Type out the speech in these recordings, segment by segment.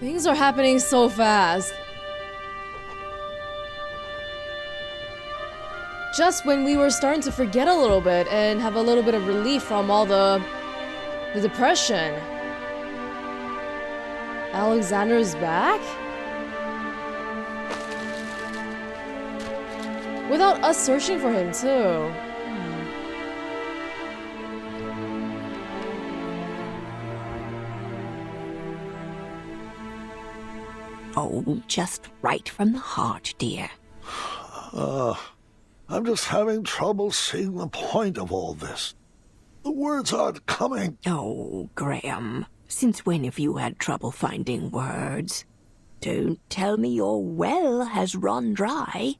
Things are happening so fast. Just when we were starting to forget a little bit and have a little bit of relief from all the depression. Alexander's back? Without us searching for him too. Oh, just right from the heart, dear. I'm just having trouble seeing the point of all this. The words aren't coming. Oh, Graham, since when have you had trouble finding words? Don't tell me your well has run dry.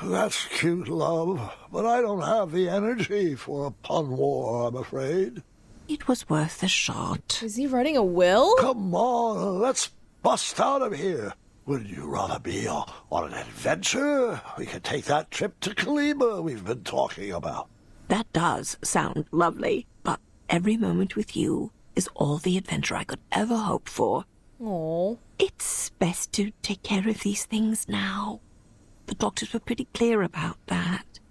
That's cute, love, but I don't have the energy for a pun war, I'm afraid. It was worth a shot. Is he writing a will? Come on, let's bust out of here. Would you rather be on an adventure? We could take that trip to Kalima we've been talking about. That does sound lovely, but every moment with you is all the adventure I could ever hope for. Oh. It's best to take care of these things now. The doctors were pretty clear about that.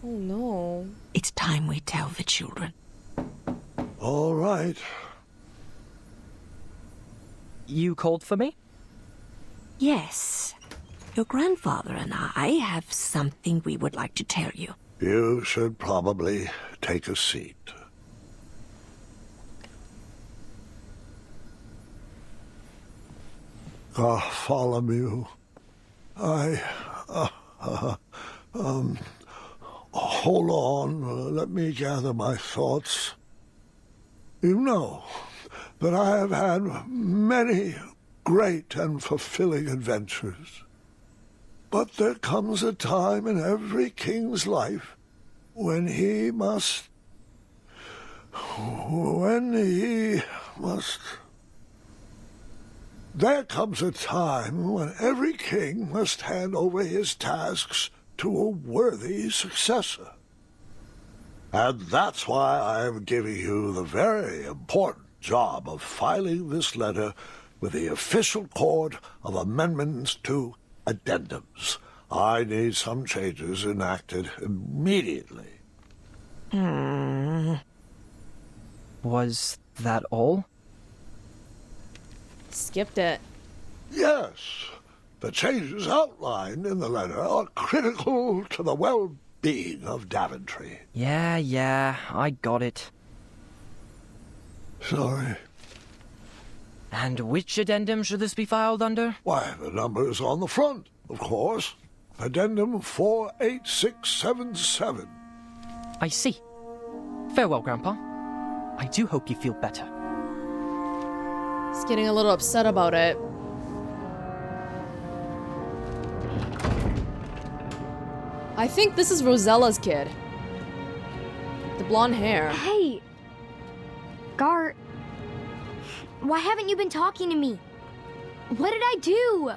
Oh no. It's time we tell the children. All right. You called for me? Yes. Your grandfather and I have something we would like to tell you. You should probably take a seat. Bartholomew, hold on, let me gather my thoughts. You know that I have had many great and fulfilling adventures. But there comes a time in every king's life when he must... There comes a time when every king must hand over his tasks to a worthy successor. And that's why I am giving you the very important job of filing this letter with the official court of amendments to addendums. I need some changes enacted immediately. Was that all? Skipped it. Yes, the changes outlined in the letter are critical to the well-being of Daventry. Yeah, I got it. Sorry. And which addendum should this be filed under? Why, the number's on the front, of course. Addendum 48677. I see. Farewell, Grandpa. I do hope you feel better. He's getting a little upset about it. I think this is Rosella's kid. The blonde hair. Hey! Gar... Why haven't you been talking to me? What did I do?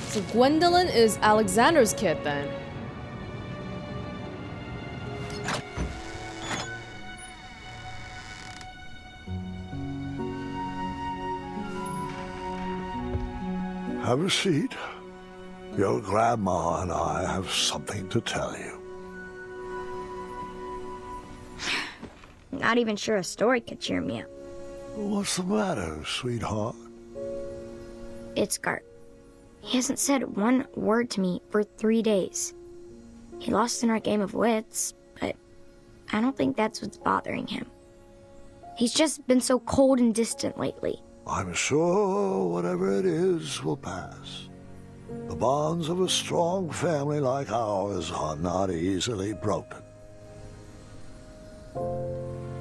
So Gwendolyn is Alexander's kid then. Have a seat. Your grandma and I have something to tell you. Not even sure a story could cheer me up. What's the matter, sweetheart? It's Gart. He hasn't said one word to me for 3 days. He lost in our game of wits, but I don't think that's what's bothering him. He's just been so cold and distant lately. I'm sure whatever it is will pass. The bonds of a strong family like ours are not easily broken.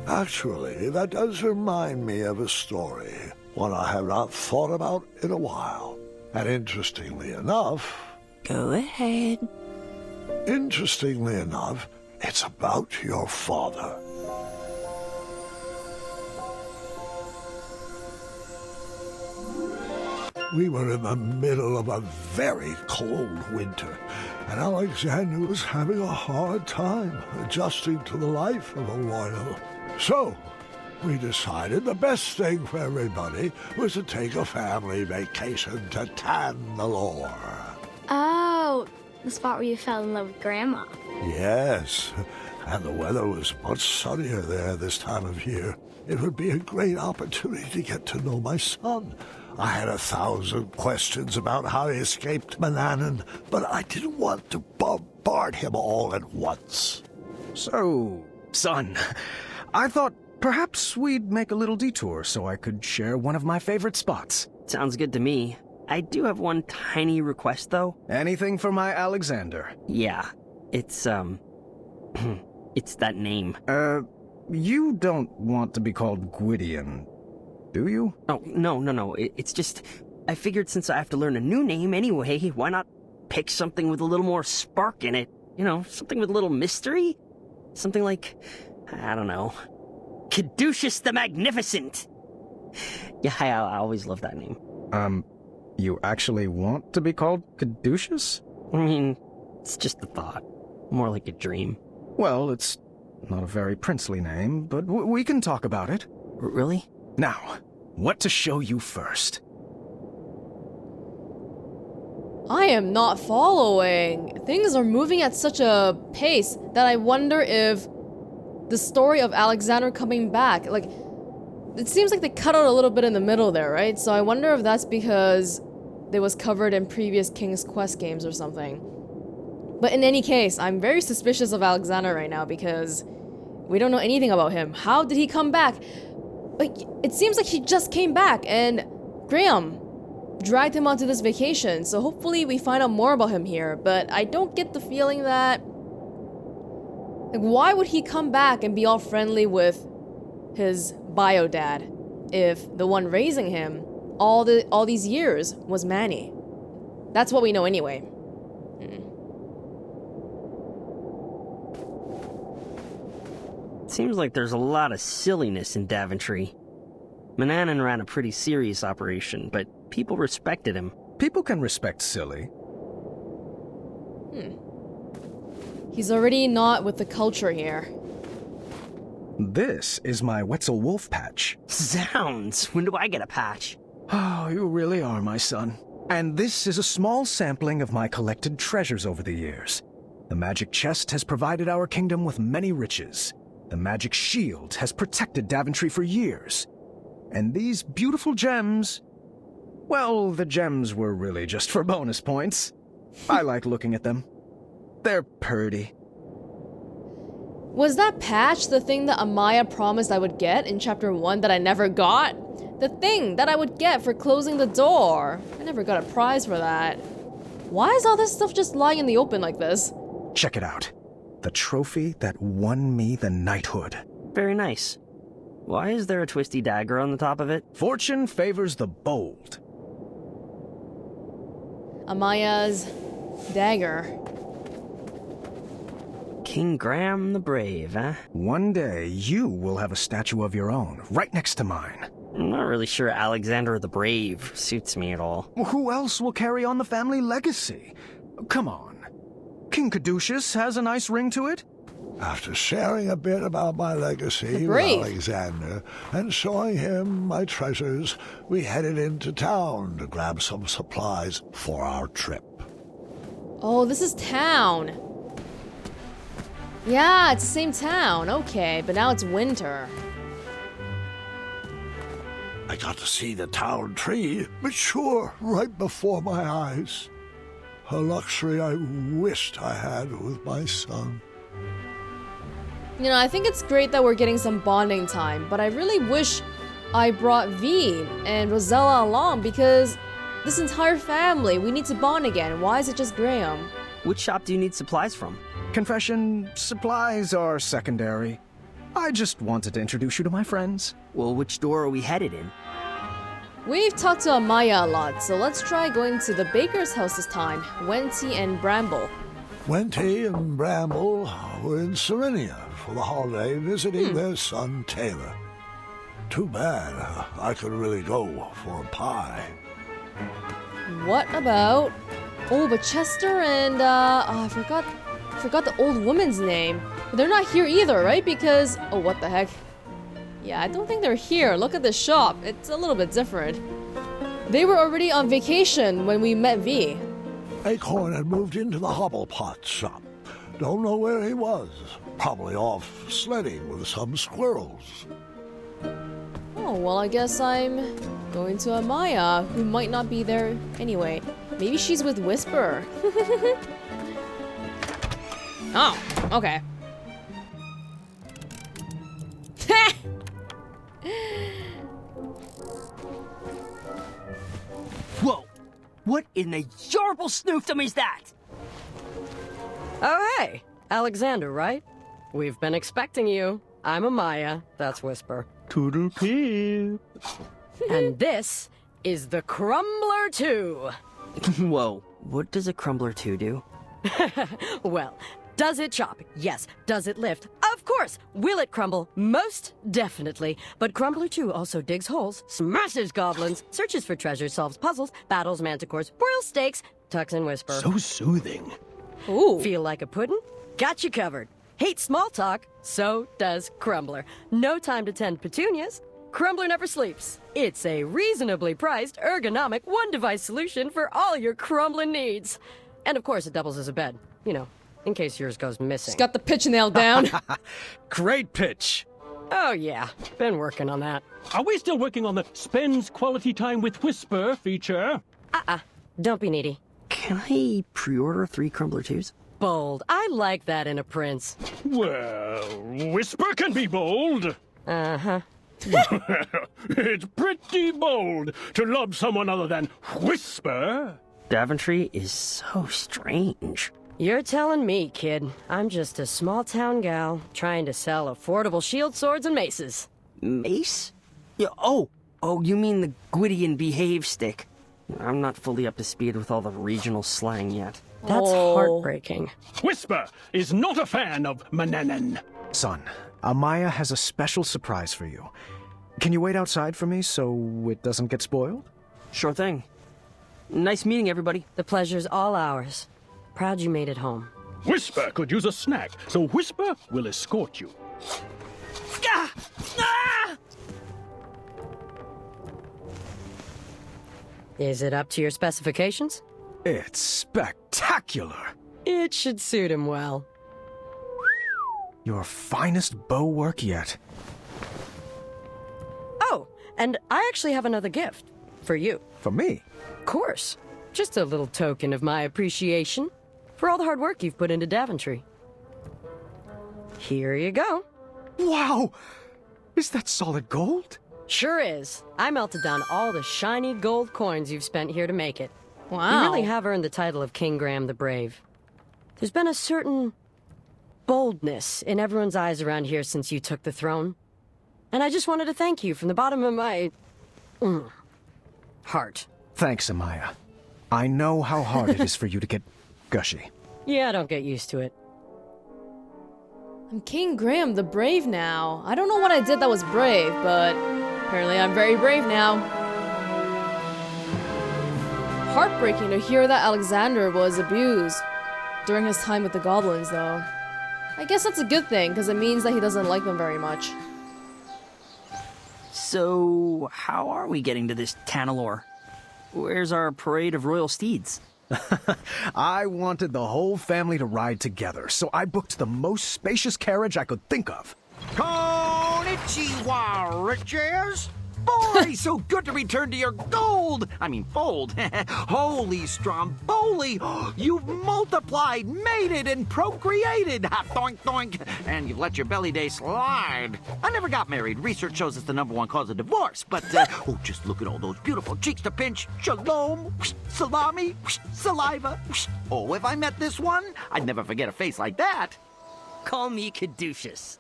Actually, that does remind me of a story, one I have not thought about in a while. And interestingly enough... Go ahead. Interestingly enough, it's about your father. We were in the middle of a very cold winter, and Alexander was having a hard time adjusting to the life of a royal. So, we decided the best thing for everybody was to take a family vacation to Tandalore. Oh, the spot where you fell in love with Grandma. Yes, and the weather was much sunnier there this time of year. It would be a great opportunity to get to know my son. I had 1,000 questions about how he escaped Manannan, but I didn't want to bombard him all at once. So, son, I thought perhaps we'd make a little detour so I could share one of my favorite spots. Sounds good to me. I do have one tiny request, though. Anything for my Alexander. Yeah, it's, it's that name. You don't want to be called Gwydion, do you? Oh, no. It's just, I figured since I have to learn a new name anyway, why not pick something with a little more spark in it? You know, something with a little mystery? Something like, I don't know, Caduceus the Magnificent. Yeah, I always love that name. You actually want to be called Caduceus? I mean, it's just a thought. More like a dream. Well, it's not a very princely name, but we can talk about it. Really? Now, what to show you first? I am not following. Things are moving at such a pace that I wonder if the story of Alexander coming back, like, it seems like they cut out a little bit in the middle there, right? So I wonder if that's because it was covered in previous King's Quest games or something. But in any case, I'm very suspicious of Alexander right now because we don't know anything about him. How did he come back? Like, it seems like he just came back and Graham dragged him onto this vacation, so hopefully we find out more about him here, but I don't get the feeling that... Like, why would he come back and be all friendly with his bio dad if the one raising him all these years was Manny? That's what we know anyway. Seems like there's a lot of silliness in Daventry. Manannan ran a pretty serious operation, but people respected him. People can respect silly. He's already not with the culture here. This is my Wetzel Wolf patch. Zounds! When do I get a patch? Oh, you really are my son. And this is a small sampling of my collected treasures over the years. The magic chest has provided our kingdom with many riches. The magic shield has protected Daventry for years. And these beautiful gems... Well, the gems were really just for bonus points. I like looking at them. They're purty. Was that patch the thing that Amaya promised I would get in Chapter 1 that I never got? The thing that I would get for closing the door. I never got a prize for that. Why is all this stuff just lying in the open like this? Check it out. The trophy that won me the knighthood. Very nice. Why is there a twisty dagger on the top of it? Fortune favors the bold. Amaya's dagger. King Graham the Brave, eh? One day, you will have a statue of your own, right next to mine. I'm not really sure Alexander the Brave suits me at all. Who else will carry on the family legacy? Come on. King Caduceus has a nice ring to it. After sharing a bit about my legacy with Brave. Alexander and showing him my treasures, we headed into town to grab some supplies for our trip. Oh, this is town. Yeah, it's the same town. Okay, but now it's winter. I got to see the town tree mature right before my eyes. A luxury I wished I had with my son. You know, I think it's great that we're getting some bonding time, but I really wish I brought V and Rosella along because this entire family, we need to bond again. Why is it just Graham? Which shop do you need supplies from? Confession, supplies are secondary. I just wanted to introduce you to my friends. Well, which door are we headed in? We've talked to Amaya a lot, so let's try going to the baker's house this time. Wenty and Bramble. Wenty and Bramble were in Serenia for the holiday visiting their son Taylor. Too bad I could really go for a pie. What about... Oh, but Chester and, I forgot the old woman's name. But they're not here either, right? Because... Oh, what the heck? Yeah, I don't think they're here. Look at the shop. It's a little bit different. They were already on vacation when we met V. Acorn had moved into the Hobblepot shop. Don't know where he was. Probably off sledding with some squirrels. Oh, well, I guess I'm going to Amaya, who might not be there anyway. Maybe she's with Whisper. Oh, okay. Whoa! What in the horrible snoofdom is that? Oh, hey! Alexander, right? We've been expecting you. I'm Amaya, that's Whisper. Toodle pip. And this is the Crumbler 2. Whoa, what does a Crumbler 2 do? Well, does it chop? Yes. Does it lift? Of course. Will it crumble? Most definitely. But Crumbler 2 also digs holes, smashes goblins, searches for treasures, solves puzzles, battles manticores, boils steaks, tucks in Whisper. So soothing. Ooh. Feel like a puddin'? Got you covered. Hate small talk? So does Crumbler. No time to tend petunias? Crumbler never sleeps. It's a reasonably priced, ergonomic, one-device solution for all your crumbling needs. And of course, it doubles as a bed. You know, in case yours goes missing. She's got the pitch nailed down. Great pitch. Oh yeah, been working on that. Are we still working on the spends quality time with Whisper feature? Don't be needy. Can I pre-order 3 Crumbler 2s? Bold. I like that in a prince. Well, Whisper can be bold. Uh-huh. It's pretty bold to love someone other than Whisper. Daventry is so strange. You're telling me, kid. I'm just a small-town gal trying to sell affordable shield swords and maces. Mace? Yeah, oh, you mean the Gwydion behave stick. I'm not fully up to speed with all the regional slang yet. That's Oh. heartbreaking. Whisper is not a fan of Mananan. Son, Amaya has a special surprise for you. Can you wait outside for me so it doesn't get spoiled? Sure thing. Nice meeting everybody. The pleasure's all ours. Proud you made it home. Whisper could use a snack, so Whisper will escort you. Ah! Ah! Is it up to your specifications? It's spectacular. It should suit him well. Your finest bow work yet. Oh, and I actually have another gift. For you. For me? Of course. Just a little token of my appreciation for all the hard work you've put into Daventry. Here you go. Wow! Is that solid gold? Sure is. I melted down all the shiny gold coins you've spent here to make it. Wow. You really have earned the title of King Graham the Brave. There's been a certain boldness in everyone's eyes around here since you took the throne. And I just wanted to thank you from the bottom of my... heart. Thanks, Amaya. I know how hard it is for you to get gushy. Yeah, don't get used to it. I'm King Graham the Brave now. I don't know what I did that was brave, but apparently I'm very brave now. Heartbreaking to hear that Alexander was abused during his time with the goblins, though. I guess that's a good thing, because it means that he doesn't like them very much. So, how are we getting to this Tanalor? Where's our parade of royal steeds? I wanted the whole family to ride together, so I booked the most spacious carriage I could think of. Konnichiwa, riches! Boy, so good to return to your gold! I mean, fold. Holy Stromboli! You've multiplied, mated, and procreated! Ha, doink, doink! And you've let your belly day slide. I never got married. Research shows it's the #1 cause of divorce. But, oh, just look at all those beautiful cheeks to pinch. Shalom, salami, saliva. Oh, if I met this one, I'd never forget a face like that. Call me Caduceus.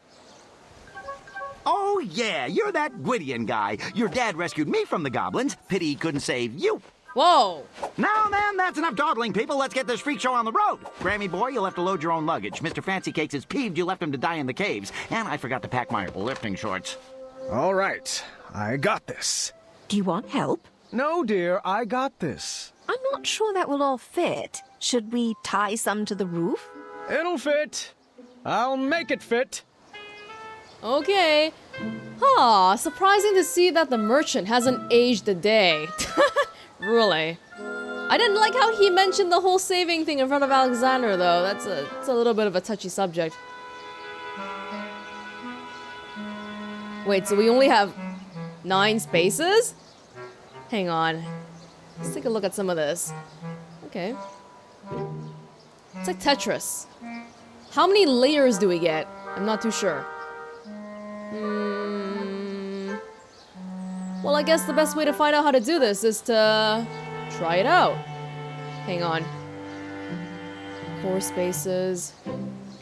Oh, yeah, you're that Gwydion guy. Your dad rescued me from the goblins. Pity he couldn't save you. Whoa! Now, man, that's enough dawdling, people. Let's get this freak show on the road. Grammy boy, you'll have to load your own luggage. Mr. Fancy Cakes is peeved you left him to die in the caves. And I forgot to pack my lifting shorts. All right, I got this. Do you want help? No, dear, I got this. I'm not sure that will all fit. Should we tie some to the roof? It'll fit. I'll make it fit. Okay. Huh, surprising to see that the merchant hasn't aged a day. Really. I didn't like how he mentioned the whole saving thing in front of Alexander, though. It's a little bit of a touchy subject. Wait, so we only have 9 spaces? Hang on. Let's take a look at some of this. Okay. It's like Tetris. How many layers do we get? I'm not too sure. Well, I guess the best way to find out how to do this is to try it out. Hang on. 4 spaces.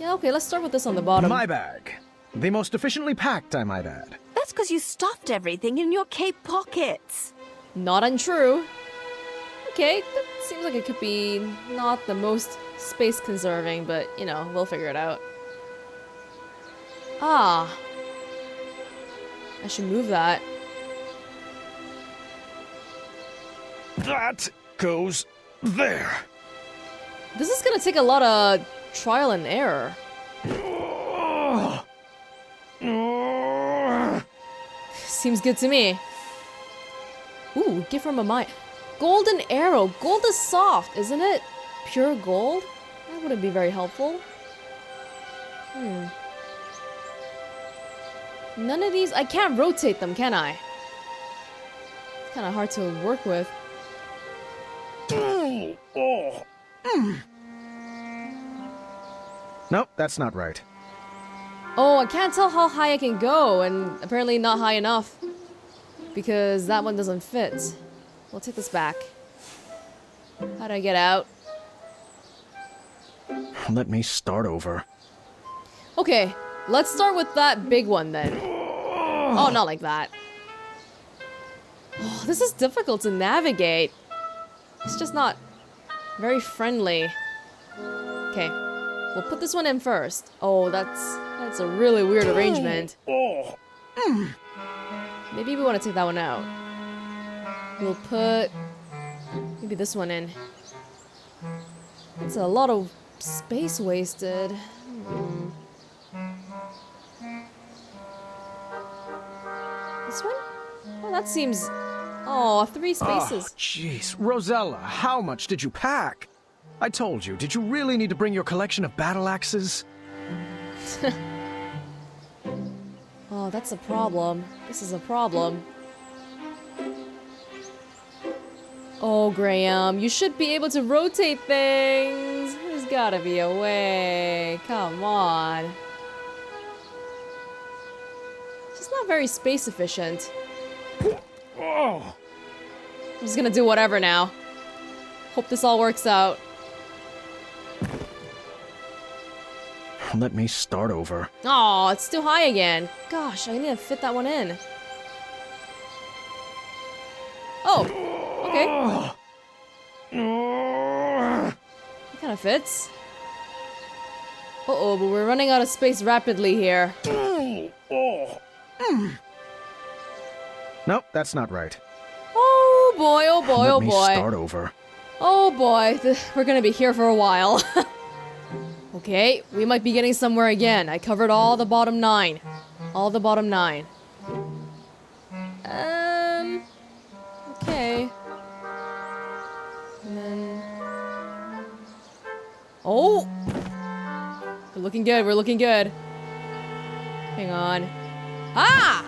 Yeah, okay, let's start with this on the bottom. My bag. The most efficiently packed, I might add. That's because you stuffed everything in your cape pockets. Not untrue. Okay, that seems like it could be not the most space conserving, but, you know, we'll figure it out. Ah. I should move that. That goes there. This is gonna take a lot of trial and error. Seems good to me. Ooh, gift from Amaya. Golden arrow. Gold is soft, isn't it? Pure gold? That wouldn't be very helpful. None of these... I can't rotate them, can I? It's kind of hard to work with. Nope, that's not right. Oh, I can't tell how high I can go, and apparently not high enough. Because that one doesn't fit. We'll take this back. How do I get out? Let me start over. Okay, let's start with that big one then. Oh, not like that. Oh, this is difficult to navigate. It's just not very friendly. Okay, we'll put this one in first. Oh, that's a really weird arrangement. Maybe we want to take that one out. We'll put maybe this one in. It's a lot of space wasted. This one? Oh, that seems... Oh, 3 spaces. Oh, jeez. Rosella, how much did you pack? I told you, did you really need to bring your collection of battle axes? Oh, that's a problem. This is a problem. Oh, Graham, you should be able to rotate things. There's gotta be a way. Come on. It's not very space efficient. I'm just gonna do whatever now. Hope this all works out. Let me start over. Oh, it's too high again. Gosh, I need to fit that one in. Oh, okay. It kind of fits. Uh-oh, but we're running out of space rapidly here. Nope, that's not right. Oh boy, oh boy, oh Let me boy. start over. Oh boy, we're gonna be here for a while. Okay, we might be getting somewhere again. I covered all the bottom 9. All the bottom 9. Okay. And then... Oh! We're looking good, we're looking good. Hang on. Ah!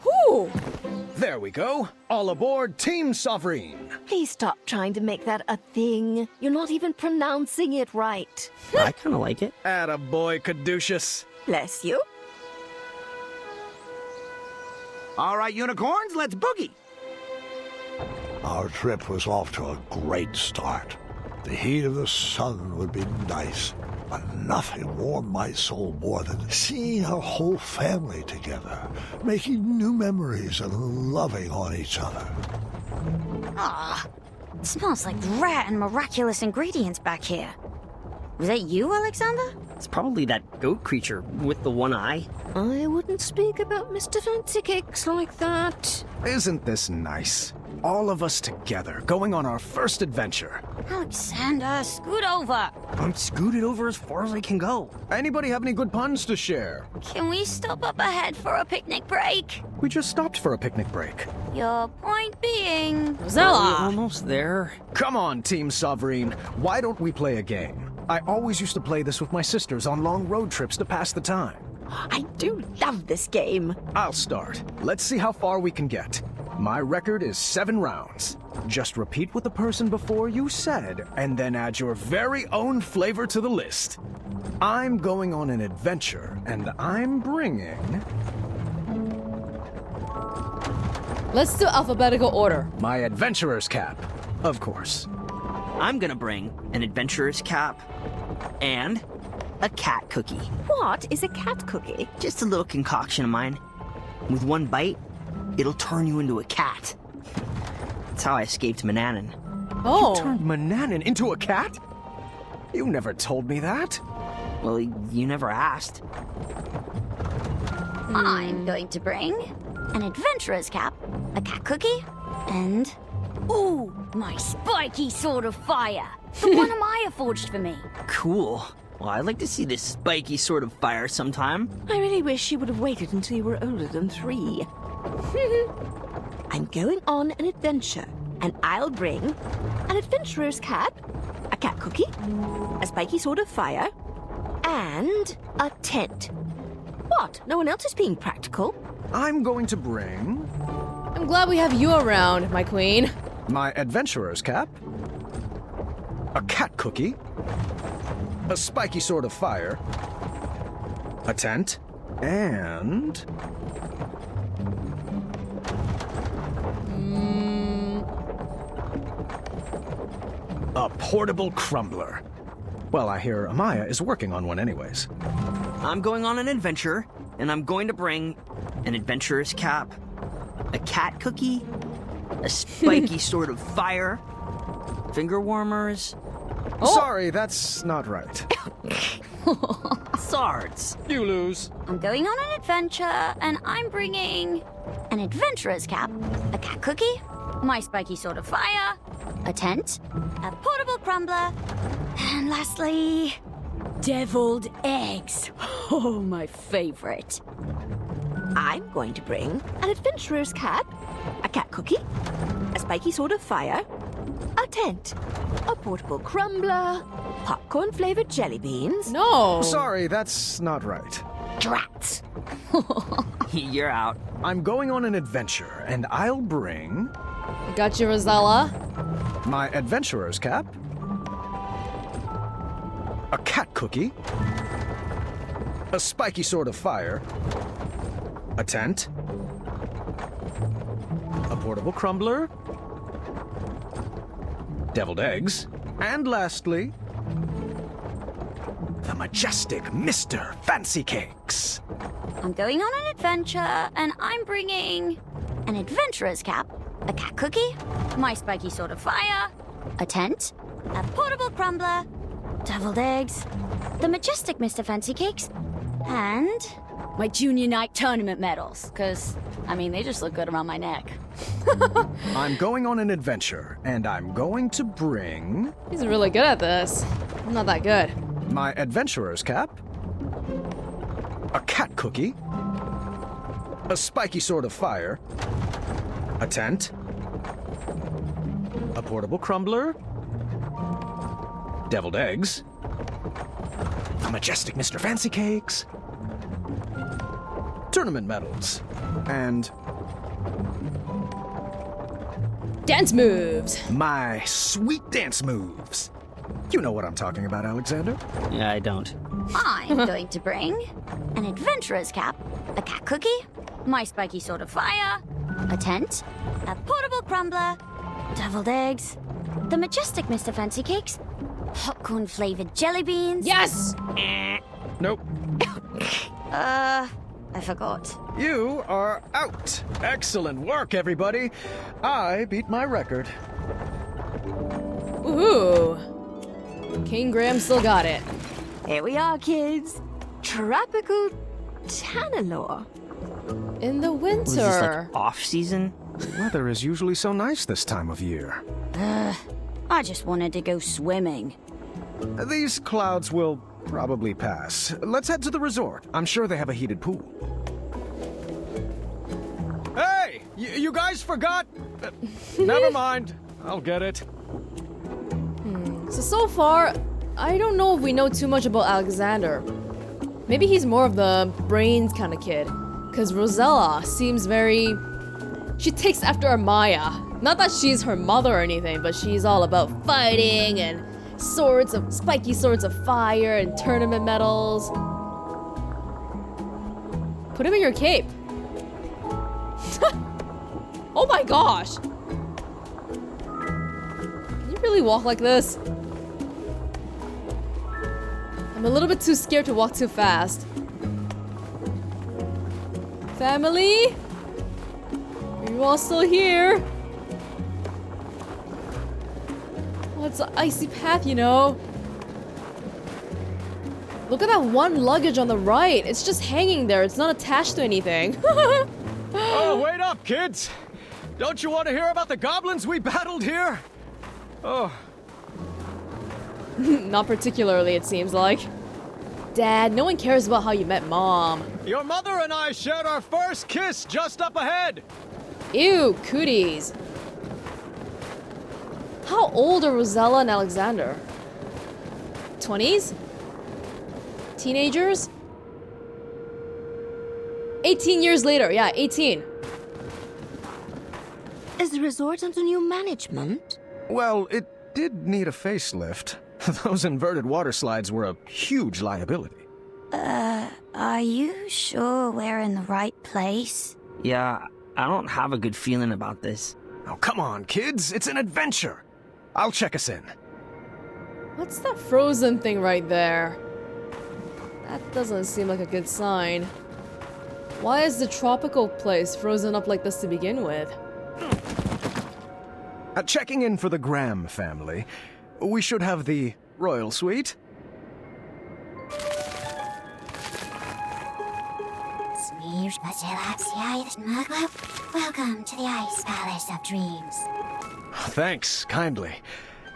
Whew! There we go. All aboard Team Sovereign. Please stop trying to make that a thing. You're not even pronouncing it right. I kind of like it. Attaboy, Caduceus. Bless you. All right, unicorns, let's boogie. Our trip was off to a great start. The heat of the sun would be nice, but nothing warmed my soul more than seeing our whole family together, making new memories and loving on each other. Ah, it smells like rare and miraculous ingredients back here. Was that you, Alexander? It's probably that goat creature with the one eye. I wouldn't speak about Mr. Fancy Cakes like that. Isn't this nice? All of us together, going on our first adventure. Alexander, scoot over. I'm scooted over as far as I can go. Anybody have any good puns to share? Can we stop up ahead for a picnic break? We just stopped for a picnic break. Your point being... We're Zella! almost there. Come on, Team Sovereign. Why don't we play a game? I always used to play this with my sisters on long road trips to pass the time. I do love this game. I'll start. Let's see how far we can get. My record is 7 rounds. Just repeat what the person before you said, and then add your very own flavor to the list. I'm going on an adventure, and I'm bringing... Let's do alphabetical order. my adventurer's cap, of course. I'm gonna bring an adventurer's cap and a cat cookie. What is a cat cookie? Just a little concoction of mine. With one bite, it'll turn you into a cat. That's how I escaped Manannan. Oh. Turned Manannan into a cat? You never told me that. Well, you never asked. I'm going to bring an adventurer's cap, a cat cookie, and... Ooh, my spiky sword of fire. The one Amaya forged for me. Cool. Well, I'd like to see this spiky sword of fire sometime. I really wish you would have waited until you were older than 3. I'm going on an adventure, and I'll bring an adventurer's cap, a cat cookie, a spiky sword of fire, and a tent. What? No one else is being practical? I'm going to bring... I'm glad we have you around, my queen. my adventurer's cap, a cat cookie, a spiky sword of fire, a tent, and... a portable crumbler. Well, I hear Amaya is working on one anyways. I'm going on an adventure, and I'm going to bring an adventurer's cap, a cat cookie, a spiky sword of fire, finger warmers, Sorry, that's not right. swords. You lose. I'm going on an adventure, and I'm bringing an adventurer's cap, a cat cookie, my spiky sword of fire, a tent, a portable crumbler, and lastly, deviled eggs. Oh, my favorite. I'm going to bring an adventurer's cap, a cat cookie, a spiky sword of fire, a tent, a portable crumbler, popcorn-flavored jelly beans. No. Sorry, that's not right. Drats. You're out. I'm going on an adventure, and I'll bring... I got you, Rosella. my adventurer's cap, a cat cookie, a spiky sword of fire, a tent, a portable crumbler, deviled eggs, and lastly, the majestic Mr. Fancy Cakes. I'm going on an adventure, and I'm bringing an adventurer's cap, a cat cookie, my spiky sword of fire, a tent, a portable crumbler, deviled eggs, the majestic Mr. Fancy Cakes, and my junior night tournament medals, because, I mean, they just look good around my neck. I'm going on an adventure, and I'm going to bring He's really good at this. I'm not that good. my adventurer's cap, a cat cookie, a spiky sword of fire, a tent, a portable crumbler, deviled eggs, the majestic Mr. Fancy Cakes, tournament medals, and Dance moves. my sweet dance moves. You know what I'm talking about, Alexander. Yeah, I don't. I'm going to bring an adventurer's cap, a cat cookie, my spiky sword of fire, a tent, a portable crumbler, deviled eggs, the majestic Mr. Fancy Cakes, popcorn-flavored jelly beans. Yes! Nope. I forgot. You are out. Excellent work, everybody. I beat my record. Ooh. King Graham still got it. Here we are, kids. Tropical Tanalor. In the winter. Was this like off season? The weather is usually so nice this time of year. I just wanted to go swimming. These clouds will probably pass. Let's head to the resort. I'm sure they have a heated pool. Hey! You guys forgot? Never mind. I'll get it. So far, I don't know if we know too much about Alexander. Maybe he's more of the brains kind of kid. Because Rosella seems very... She takes after Amaya. Not that she's her mother or anything, but she's all about fighting and spiky swords of fire and tournament medals. Put him in your cape. Oh my gosh! Can you really walk like this? I'm a little bit too scared to walk too fast. Family? Are you all still here? Oh, it's an icy path, you know. Look at that one luggage on the right. It's just hanging there. It's not attached to anything. Oh, wait up, kids! Don't you want to hear about the goblins we battled here? Oh. Not particularly, it seems like. Dad, no one cares about how you met Mom. Your mother and I shared our first kiss just up ahead! Ew, cooties. How old are Rosella and Alexander? 20s? Teenagers? 18 years later, yeah, 18. Is the resort under new management? Well, it did need a facelift. Those inverted water slides were a huge liability. Are you sure we're in the right place? Yeah, I don't have a good feeling about this. Oh, come on, kids. It's an adventure. I'll check us in. What's that frozen thing right there? That doesn't seem like a good sign. Why is the tropical place frozen up like this to begin with? Checking in for the Graham family. We should have the royal suite. Welcome to the Ice Palace of Dreams. Thanks, kindly.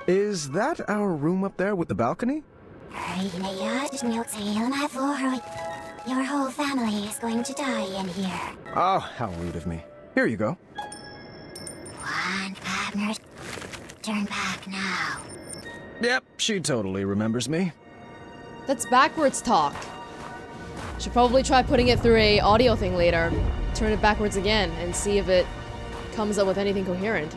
Is that our room up there with the balcony? Your whole family is going to die in here. Oh, how rude of me. Here you go. One partner. Turn back now. Yep, she totally remembers me. That's backwards talk. Should probably try putting it through a audio thing later. Turn it backwards again and see if it comes up with anything coherent.